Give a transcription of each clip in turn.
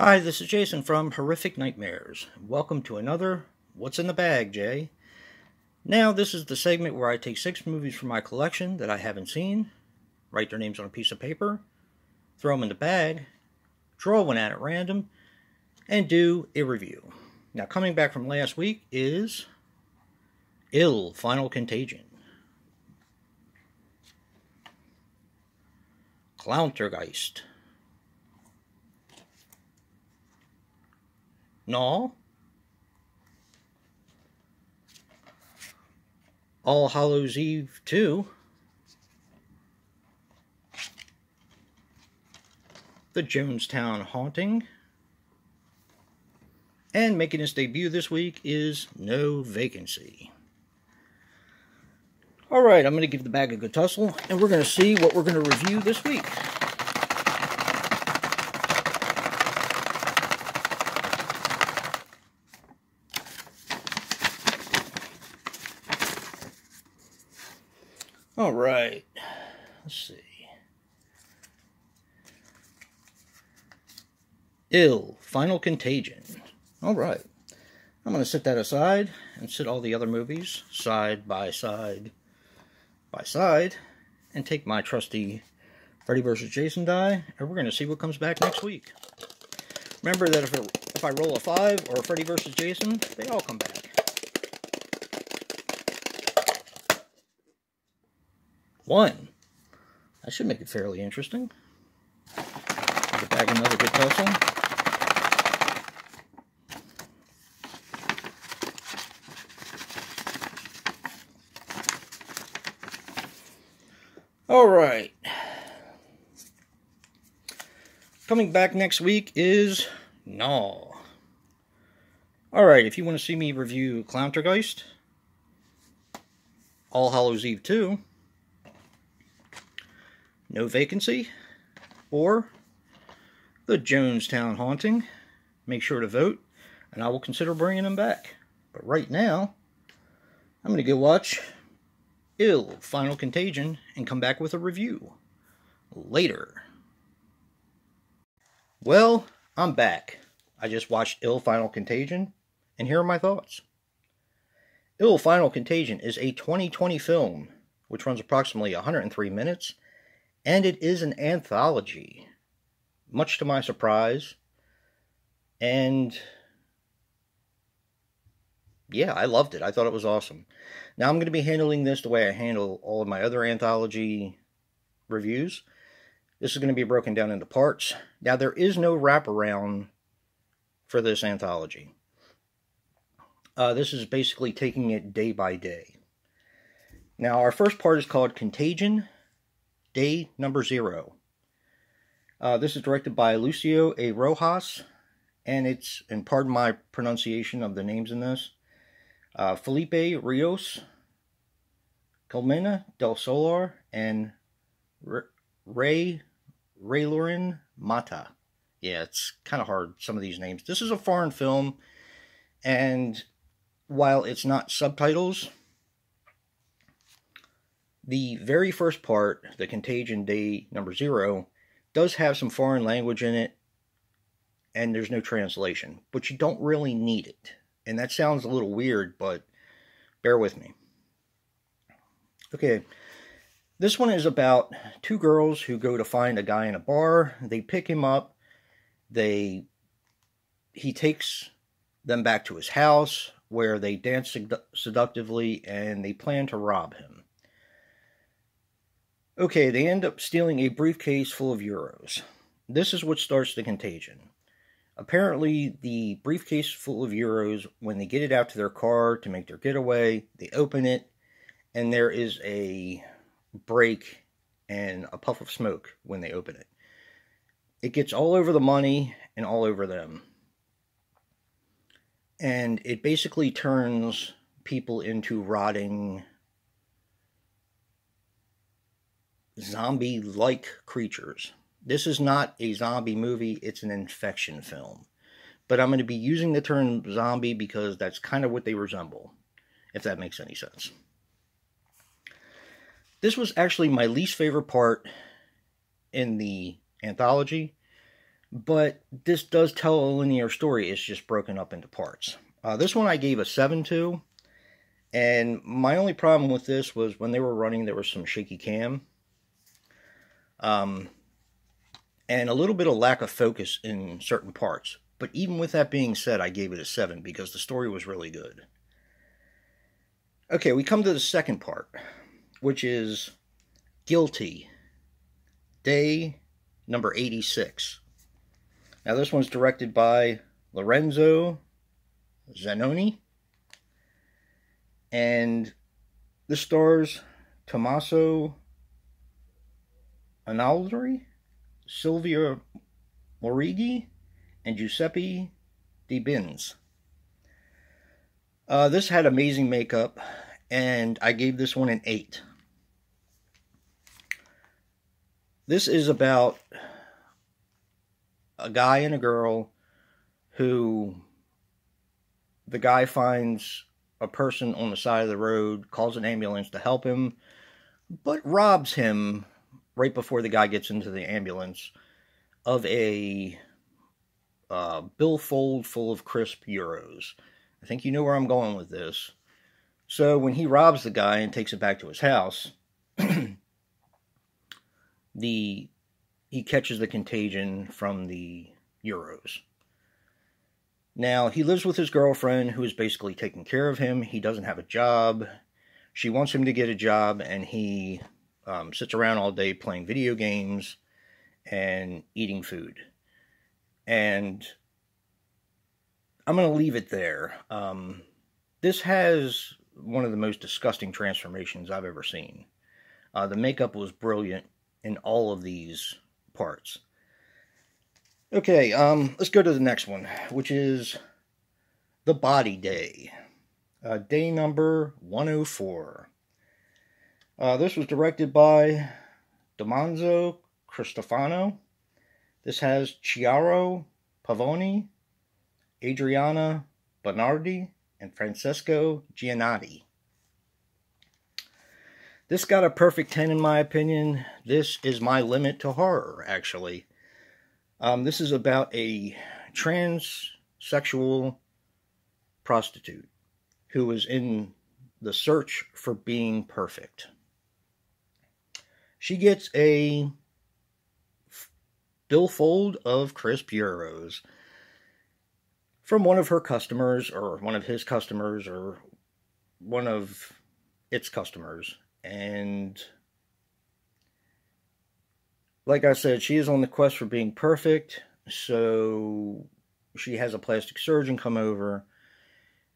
Hi, this is Jason from Horrific Nightmares. Welcome to another What's in the Bag, Jay. Now, this is the segment where I take 6 movies from my collection that I haven't seen, write their names on a piece of paper, throw them in the bag, draw one at random, and do a review. Now, coming back from last week is Ill, Final Contagion, Clowntergeist, Gnaw, All Hallows Eve 2, The Jonestown Haunting, and making its debut this week is No Vacancy. Alright, I'm going to give the bag a good tussle, and we're going to see what we're going to review this week. Alright, let's see. Ill, Final Contagion. Alright, I'm going to set that aside and set all the other movies side by side by side and take my trusty Freddy vs. Jason die, and we're going to see what comes back next week. Remember that if I roll a 5 or a Freddy vs. Jason, they all come back. 1. That should make it fairly interesting. Get back another good tussle. Alright. Coming back next week is Gnaw. Alright, if you want to see me review Clowntergeist, All Hallows Eve 2, No Vacancy, or The Jonestown Haunting, make sure to vote, and I will consider bringing them back. But right now, I'm going to go watch Ill, Final Contagion, and come back with a review later. Well, I'm back. I just watched Ill, Final Contagion, and here are my thoughts. Ill, Final Contagion is a 2020 film, which runs approximately 103 minutes, and it is an anthology, much to my surprise. And yeah, I loved it. I thought it was awesome. Now I'm going to be handling this the way I handle all of my other anthology reviews. This is going to be broken down into parts. Now there is no wraparound for this anthology. This is basically taking it day by day. Now our first part is called Contagion, Day Number 0. This is directed by Lucio A. Rojas, and pardon my pronunciation of the names in this, Felipe Rios, Colmena del Solar, and Raylorin Mata. Yeah, it's kind of hard, some of these names. This is a foreign film, and while it's not subtitles, the very first part, the Contagion Day Number 0, does have some foreign language in it, and there's no translation, but you don't really need it. And that sounds a little weird, but bear with me. Okay, this one is about 2 girls who go to find a guy in a bar. They pick him up. He takes them back to his house, where they dance seductively, and they plan to rob him. Okay, they end up stealing a briefcase full of euros. This is what starts the contagion. Apparently, the briefcase full of euros, when they get it out to their car to make their getaway, they open it, and there is a break and a puff of smoke when they open it. It gets all over the money and all over them. And it basically turns people into rotting, zombie-like creatures. This is not a zombie movie, it's an infection film. But I'm going to be using the term zombie because that's kind of what they resemble, if that makes any sense. This was actually my least favorite part in the anthology. But this does tell a linear story. It's just broken up into parts. This one I gave a 7 to. And my only problem with this was when they were running, there was some shaky cam. And a little bit of lack of focus in certain parts. But even with that being said, I gave it a 7 because the story was really good. Okay, we come to the second part, which is Guilty, day number 86. Now this one's directed by Lorenzo Zanoni. And this stars Tommaso Analdri, Silvia Morighi, and Giuseppe Di Bins. This had amazing makeup, and I gave this one an 8. This is about a guy and a girl who the guy finds a person on the side of the road, calls an ambulance to help him, but robs him right before the guy gets into the ambulance of a billfold full of crisp euros. I think you know where I'm going with this. So when he robs the guy and takes it back to his house, he catches the contagion from the euros. Now, he lives with his girlfriend, who is basically taking care of him. He doesn't have a job. She wants him to get a job, and he sits around all day playing video games and eating food. And I'm going to leave it there. This has one of the most disgusting transformations I've ever seen. The makeup was brilliant in all of these parts. Okay, let's go to the next one, which is The Body Day. Day number 104. This was directed by Damanzo Cristofano. This has Chiaro Pavoni, Adriana Bernardi, and Francesco Giannotti. This got a perfect 10 in my opinion. This is my limit to horror, actually. This is about a transsexual prostitute who is in the search for being perfect. She gets a billfold of crisp euros from one of her customers, or one of his customers, or one of its customers. And like I said, she is on the quest for being perfect, so she has a plastic surgeon come over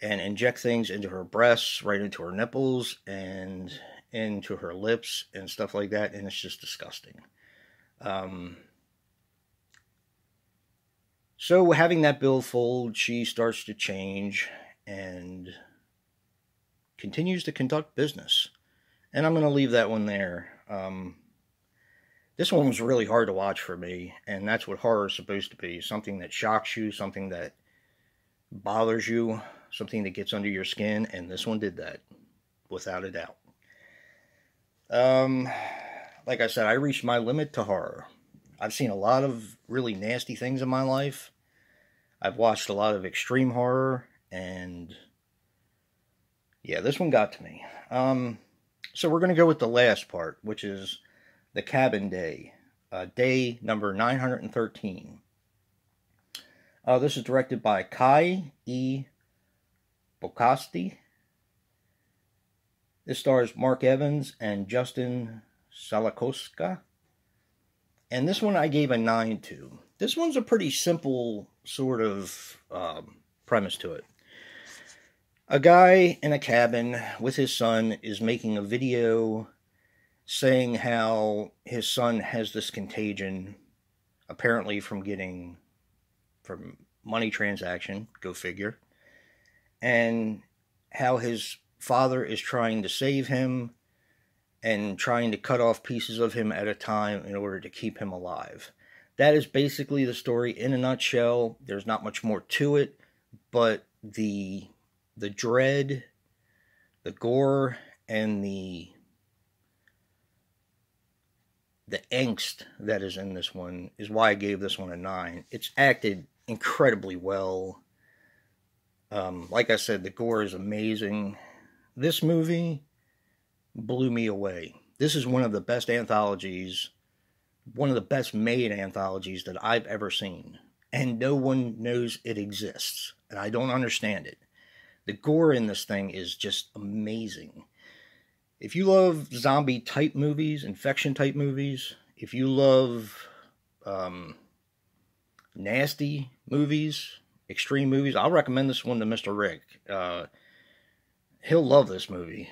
and inject things into her breasts, right into her nipples, and into her lips, and stuff like that, and it's just disgusting. So having that billfold, she starts to change and continues to conduct business. And I'm going to leave that one there. This one was really hard to watch for me, and that's what horror is supposed to be. Something that shocks you, something that bothers you, something that gets under your skin, and this one did that, without a doubt. Like I said, I reached my limit to horror. I've seen a lot of really nasty things in my life. I've watched a lot of extreme horror, and yeah, this one got to me. So we're going to go with the last part, which is The Cabin Day, day number 913. This is directed by Kai E. Bocasti. This stars Mark Evans and Justin Salakoska. And this one I gave a 9 to. This one's a pretty simple sort of premise to it. A guy in a cabin with his son is making a video saying how his son has this contagion, apparently from money transaction, go figure, and how his father is trying to save him and trying to cut off pieces of him at a time in order to keep him alive. That is basically the story in a nutshell. There's not much more to it, but the dread, the gore, and the the angst that is in this one is why I gave this one a 9. It's acted incredibly well. Like I said, the gore is amazing. This movie blew me away. This is one of the best anthologies, one of the best made anthologies that I've ever seen. And no one knows it exists. And I don't understand it. The gore in this thing is just amazing. If you love zombie type movies, infection type movies, if you love nasty movies, extreme movies, I'll recommend this one to Mr. Rick. He'll love this movie.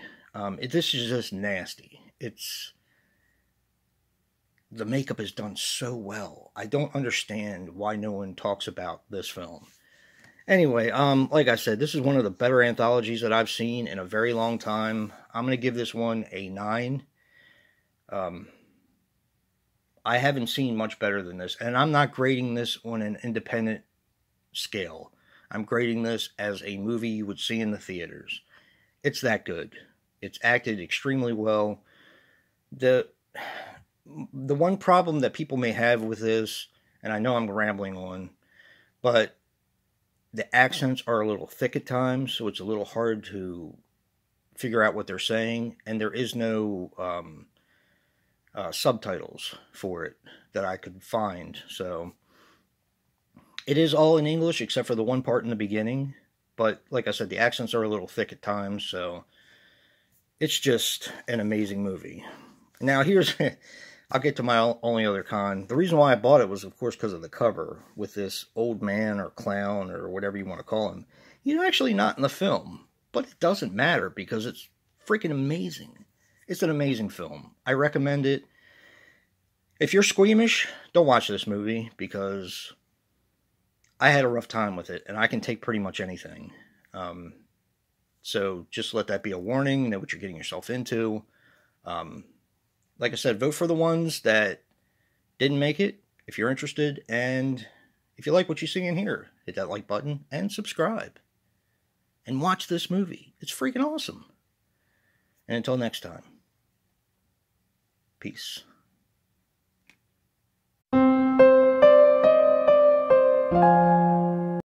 This is just nasty. The makeup is done so well. I don't understand why no one talks about this film. Anyway, like I said, this is one of the better anthologies that I've seen in a very long time. I'm going to give this one a 9. I haven't seen much better than this, and I'm not grading this on an independent scale. I'm grading this as a movie you would see in the theaters. It's that good. It's acted extremely well. The one problem that people may have with this, and I know I'm rambling on, but the accents are a little thick at times, so it's a little hard to figure out what they're saying, and there is no subtitles for it that I could find. So it is all in English except for the one part in the beginning, but like I said, the accents are a little thick at times, so it's just an amazing movie. Now here's I'll get to my only other con. The reason why I bought it was, of course, because of the cover with this old man or clown or whatever you want to call him. He's actually not in the film, but it doesn't matter because it's freaking amazing. It's an amazing film. I recommend it. If you're squeamish, don't watch this movie because I had a rough time with it, and I can take pretty much anything. So just let that be a warning. Know what you're getting yourself into. Like I said, vote for the ones that didn't make it if you're interested. And if you like what you see in here, hit that like button and subscribe. And watch this movie. It's freaking awesome. And until next time, peace.